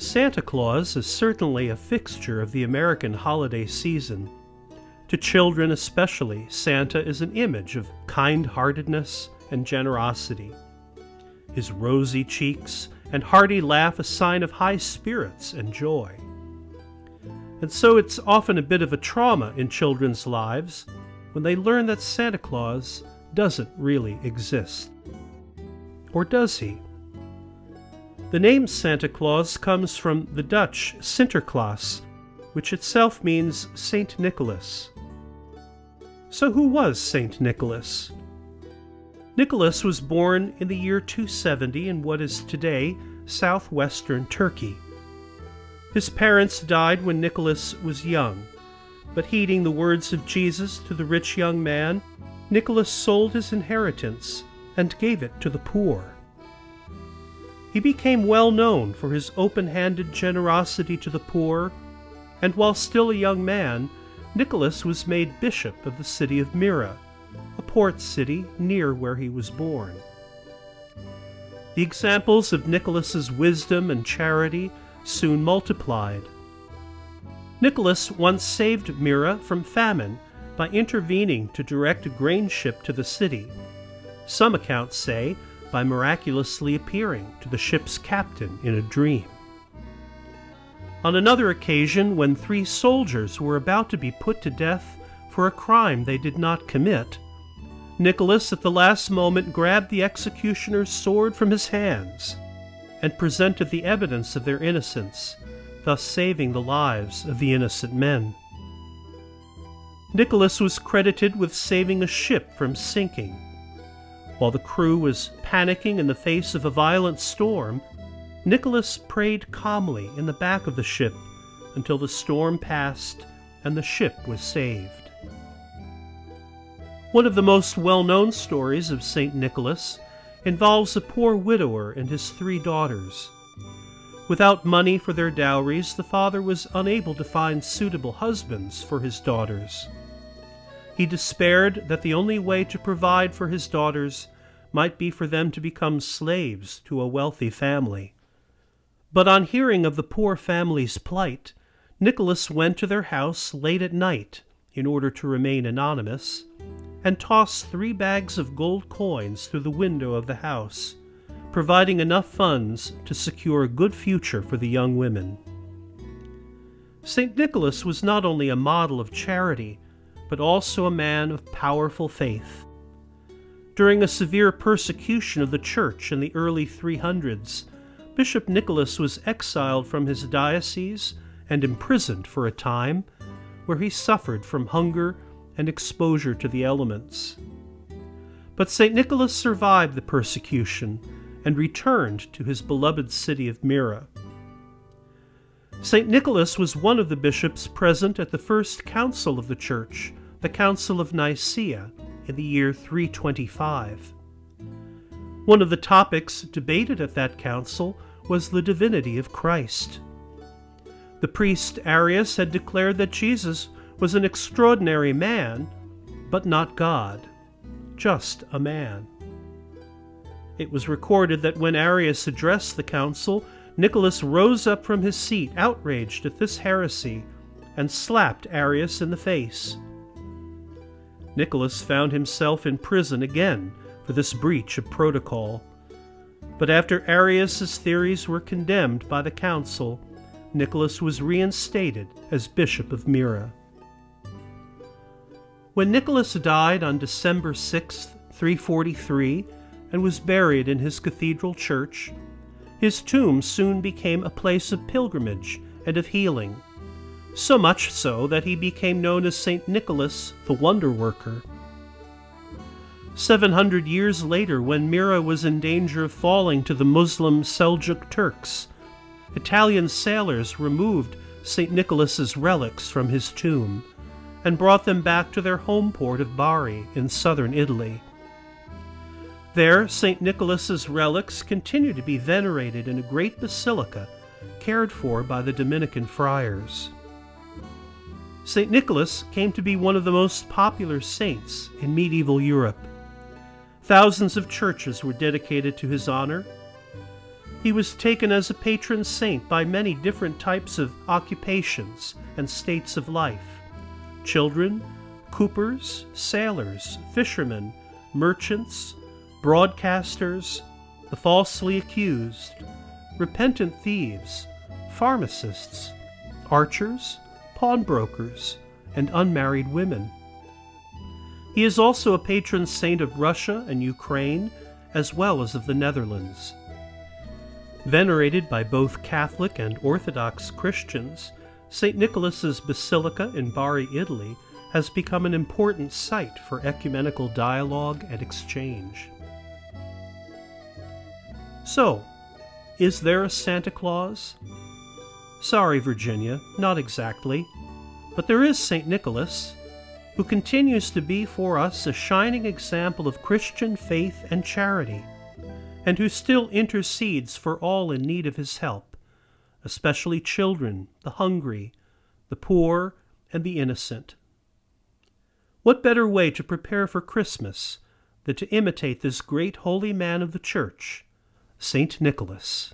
Santa Claus is certainly a fixture of the American holiday season. To children especially, Santa is an image of kind-heartedness and generosity. His rosy cheeks and hearty laugh a sign of high spirits and joy. And so it's often a bit of a trauma in children's lives when they learn that Santa Claus doesn't really exist. Or does he? The name Santa Claus comes from the Dutch Sinterklaas, which itself means Saint Nicholas. So who was Saint Nicholas? Nicholas was born in the year 270 in what is today southwestern Turkey. His parents died when Nicholas was young, but heeding the words of Jesus to the rich young man, Nicholas sold his inheritance and gave it to the poor. He became well known for his open-handed generosity to the poor, and while still a young man, Nicholas was made bishop of the city of Myra, a port city near where he was born. The examples of Nicholas's wisdom and charity soon multiplied. Nicholas once saved Myra from famine by intervening to direct a grain ship to the city. Some accounts say by miraculously appearing to the ship's captain in a dream. On another occasion, when 3 soldiers were about to be put to death for a crime they did not commit, Nicholas at the last moment grabbed the executioner's sword from his hands and presented the evidence of their innocence, thus saving the lives of the innocent men. Nicholas was credited with saving a ship from sinking. While the crew was panicking in the face of a violent storm, Nicholas prayed calmly in the back of the ship until the storm passed and the ship was saved. One of the most well-known stories of St. Nicholas involves a poor widower and his 3 daughters. Without money for their dowries, the father was unable to find suitable husbands for his daughters. He despaired that the only way to provide for his daughters might be for them to become slaves to a wealthy family. But on hearing of the poor family's plight, Nicholas went to their house late at night in order to remain anonymous, and tossed 3 bags of gold coins through the window of the house, providing enough funds to secure a good future for the young women. St. Nicholas was not only a model of charity, but also a man of powerful faith. During a severe persecution of the Church in the early 300s, Bishop Nicholas was exiled from his diocese and imprisoned for a time, where he suffered from hunger and exposure to the elements. But St. Nicholas survived the persecution and returned to his beloved city of Myra. St. Nicholas was one of the bishops present at the first council of the Church, the Council of Nicaea, in the year 325. One of the topics debated at that council was the divinity of Christ. The priest Arius had declared that Jesus was an extraordinary man, but not God, just a man. It was recorded that when Arius addressed the council, Nicholas rose up from his seat, outraged at this heresy, and slapped Arius in the face. Nicholas found himself in prison again for this breach of protocol. But after Arius's theories were condemned by the council, Nicholas was reinstated as Bishop of Myra. When Nicholas died on December 6, 343, and was buried in his cathedral church, his tomb soon became a place of pilgrimage and of healing, so much so that he became known as St. Nicholas the Wonder Worker. 700 years later, when Myra was in danger of falling to the Muslim Seljuk Turks, Italian sailors removed St. Nicholas's relics from his tomb and brought them back to their home port of Bari in southern Italy. There, St. Nicholas's relics continue to be venerated in a great basilica cared for by the Dominican friars. St. Nicholas came to be one of the most popular saints in medieval Europe. Thousands of churches were dedicated to his honor. He was taken as a patron saint by many different types of occupations and states of life: children, coopers, sailors, fishermen, merchants, broadcasters, the falsely accused, repentant thieves, pharmacists, archers, pawnbrokers, and unmarried women. He is also a patron saint of Russia and Ukraine, as well as of the Netherlands. Venerated by both Catholic and Orthodox Christians, St. Nicholas's Basilica in Bari, Italy, has become an important site for ecumenical dialogue and exchange. So, is there a Santa Claus? Sorry, Virginia, not exactly. But there is St. Nicholas, who continues to be for us a shining example of Christian faith and charity, and who still intercedes for all in need of his help, especially children, the hungry, the poor, and the innocent. What better way to prepare for Christmas than to imitate this great holy man of the Church, St. Nicholas?